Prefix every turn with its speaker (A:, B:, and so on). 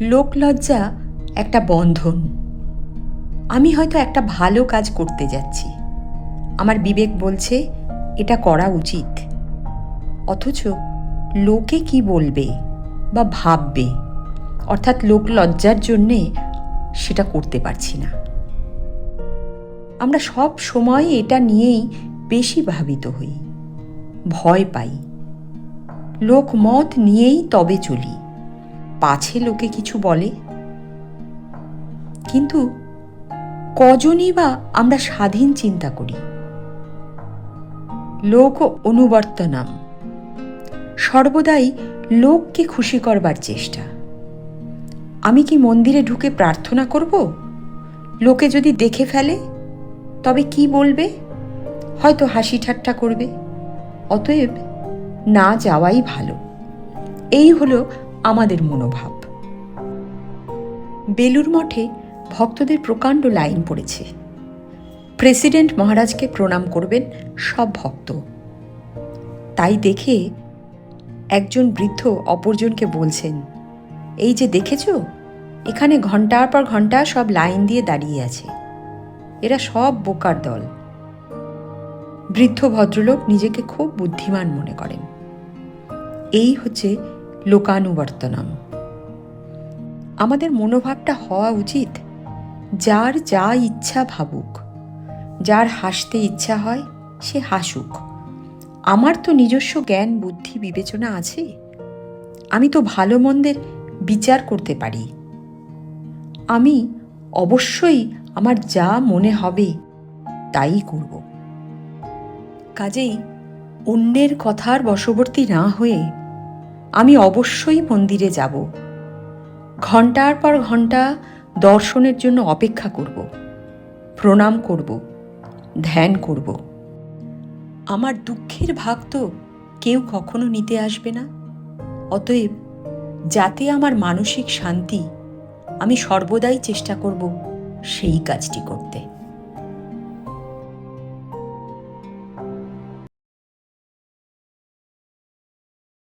A: লোকলজ্জা একটা বন্ধন। আমি হয়তো একটা ভালো কাজ করতে যাচ্ছি, আমার বিবেক বলছে এটা করা উচিত, অথচ লোকে কি বলবে বা ভাববে, অর্থাৎ লোক লজ্জার জন্যে সেটা করতে পারছি না। আমরা সব সময় এটা নিয়েই বেশি ভাবিত হই, ভয় পাই, লোকমত নিয়েই তবে চলি, পাছে লোকে কিছু বলে। কিন্তু কজনই বা আমরা স্বাধীন চিন্তা করি? লোক অনুবর্তনম, সর্বদাই লোককে খুশি করবার চেষ্টা। আমি কি মন্দিরে ঢুকে প্রার্থনা করব? লোকে যদি দেখে ফেলে তবে কি বলবে? হয়তো হাসি ঠাট্টা করবে। অতএব না যাওয়াই ভালো। এই হলো আমাদের মনোভাব। বেলুড় মঠে ভক্তদের প্রকাণ্ড লাইন পড়েছে। প্রেসিডেন্ট মহারাজকে প্রণাম করবেন সব ভক্ত। তাই দেখে একজন বৃদ্ধ অপরজনকে বলছেন, এই যে দেখেছো, এখানে ঘন্টার পর ঘন্টা সব লাইন দিয়ে দাঁড়িয়ে আছে, এরা সব বোকার দল। বৃদ্ধ ভদ্রলোক নিজেকে খুব বুদ্ধিমান মনে করেন। এই হচ্ছে লোকানুবর্তনম। আমাদের মনোভাবটা হওয়া উচিত, যার যা ইচ্ছা ভাবুক, যার হাসতে ইচ্ছা হয় সে হাসুক। আমার তো নিজস্ব জ্ঞান বুদ্ধি বিবেচনা আছে, আমি তো ভালো মন্দের বিচার করতে পারি। আমি অবশ্যই আমার যা মনে হবে তাই করব। কাজেই অন্যের কথার বশবর্তী না হয়ে আমি অবশ্যই মন্দিরে যাব, ঘন্টার পর ঘন্টা দর্শনের জন্য অপেক্ষা করব, প্রণাম করব, ধ্যান করব। আমার দুঃখের ভাগ তো কেউ কখনো নিতে আসবে না। অতএব যাতে আমার মানসিক শান্তি, আমি সর্বদাই চেষ্টা করব সেই কাজটি করতে।